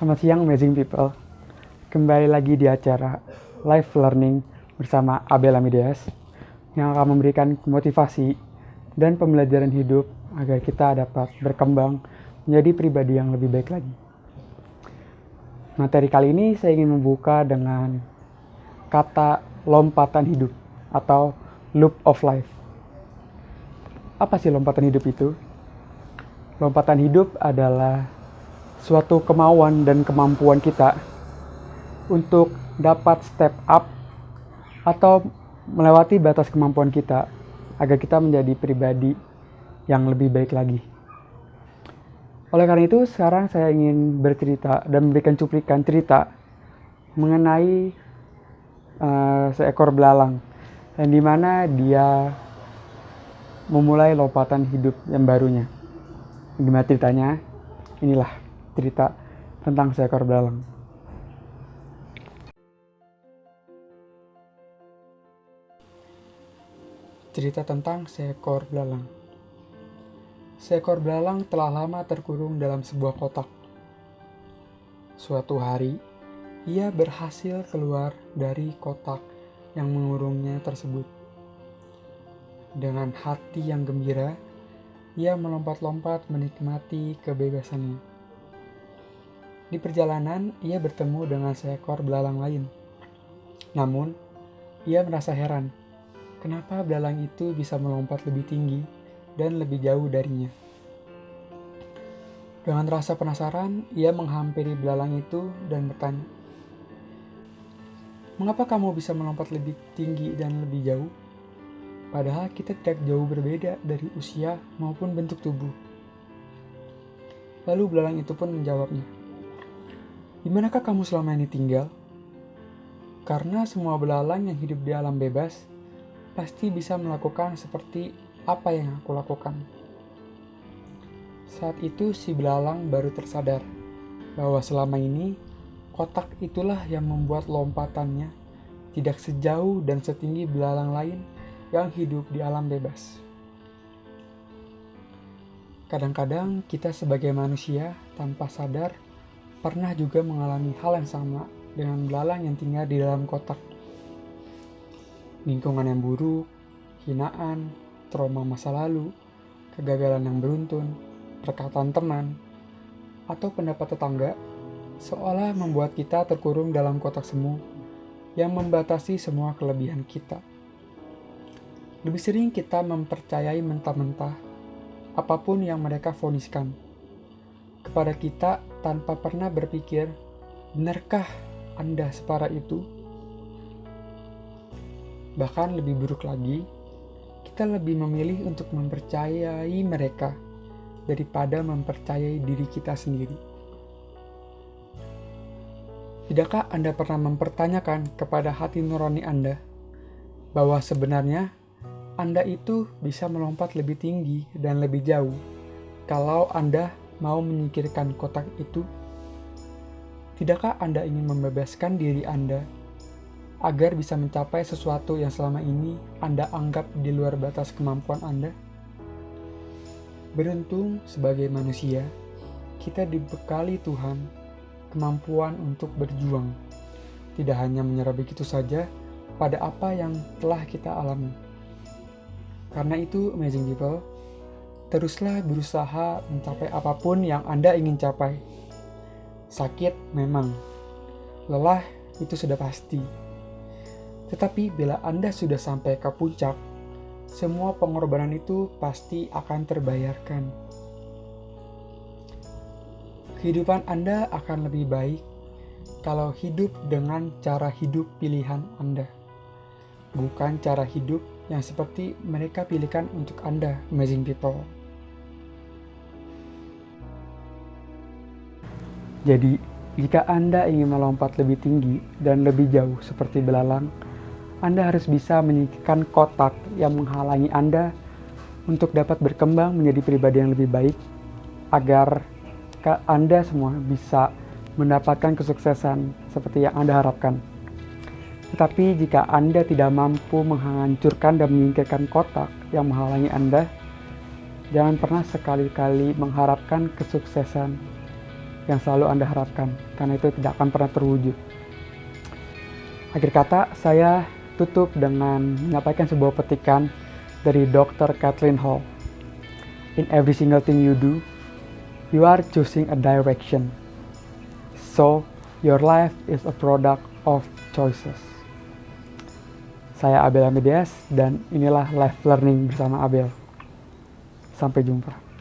Selamat siang amazing people. Kembali lagi di acara Live Learning bersama Abel Amidias yang akan memberikan motivasi dan pembelajaran hidup agar kita dapat berkembang menjadi pribadi yang lebih baik lagi. Materi kali ini saya ingin membuka dengan kata lompatan hidup atau loop of life. Apa sih lompatan hidup itu? Lompatan hidup adalah suatu kemauan dan kemampuan kita untuk dapat step up atau melewati batas kemampuan kita agar kita menjadi pribadi yang lebih baik lagi. Oleh karena itu, sekarang saya ingin bercerita dan memberikan cuplikan cerita mengenai seekor belalang, yang dimana dia memulai lompatan hidup yang barunya. Gimana ceritanya? Inilah cerita tentang seekor belalang. Cerita tentang seekor belalang. Seekor belalang telah lama terkurung dalam sebuah kotak. Suatu hari, ia berhasil keluar dari kotak yang mengurungnya tersebut. Dengan hati yang gembira, ia melompat-lompat menikmati kebebasannya. Di perjalanan, ia bertemu dengan seekor belalang lain. Namun, ia merasa heran, kenapa belalang itu bisa melompat lebih tinggi dan lebih jauh darinya. Dengan rasa penasaran, ia menghampiri belalang itu dan bertanya, "Mengapa kamu bisa melompat lebih tinggi dan lebih jauh? Padahal kita tidak jauh berbeda dari usia maupun bentuk tubuh." Lalu belalang itu pun menjawabnya, "Di manakah kamu selama ini tinggal? Karena semua belalang yang hidup di alam bebas pasti bisa melakukan seperti apa yang aku lakukan." Saat itu si belalang baru tersadar bahwa selama ini kotak itulah yang membuat lompatannya tidak sejauh dan setinggi belalang lain yang hidup di alam bebas. Kadang-kadang kita sebagai manusia tanpa sadar pernah juga mengalami hal yang sama dengan belalang yang tinggal di dalam kotak. Lingkungan yang buruk, hinaan, trauma masa lalu, kegagalan yang beruntun, perkataan teman, atau pendapat tetangga seolah membuat kita terkurung dalam kotak semu yang membatasi semua kelebihan kita. Lebih sering kita mempercayai mentah-mentah apapun yang mereka voniskan kepada kita tanpa pernah berpikir, benarkah Anda separah itu? Bahkan lebih buruk lagi, kita lebih memilih untuk mempercayai mereka daripada mempercayai diri kita sendiri. Tidakkah Anda pernah mempertanyakan kepada hati nurani Anda bahwa sebenarnya Anda itu bisa melompat lebih tinggi dan lebih jauh kalau Anda mau menyingkirkan kotak itu? Tidakkah Anda ingin membebaskan diri Anda agar bisa mencapai sesuatu yang selama ini Anda anggap di luar batas kemampuan Anda? Beruntung sebagai manusia, kita dibekali Tuhan kemampuan untuk berjuang, tidak hanya menyerah begitu saja pada apa yang telah kita alami. Karena itu, amazing people, teruslah berusaha mencapai apapun yang Anda ingin capai. Sakit memang, lelah itu sudah pasti. Tetapi bila Anda sudah sampai ke puncak, semua pengorbanan itu pasti akan terbayarkan. Kehidupan Anda akan lebih baik kalau hidup dengan cara hidup pilihan Anda, bukan cara hidup yang seperti mereka pilihkan untuk Anda, amazing people. Jadi, jika Anda ingin melompat lebih tinggi dan lebih jauh seperti belalang, Anda harus bisa menyingkirkan kotak yang menghalangi Anda untuk dapat berkembang menjadi pribadi yang lebih baik, agar Anda semua bisa mendapatkan kesuksesan seperti yang Anda harapkan. Tetapi jika Anda tidak mampu menghancurkan dan menyingkirkan kotak yang menghalangi Anda, jangan pernah sekali-kali mengharapkan kesuksesan yang selalu Anda harapkan, karena itu tidak akan pernah terwujud. Akhir kata, saya tutup dengan menyampaikan sebuah petikan dari Dr. Kathleen Hall. In every single thing you do, you are choosing a direction. So, your life is a product of choices. Saya Abel Amedias dan inilah Life Learning bersama Abel. Sampai jumpa.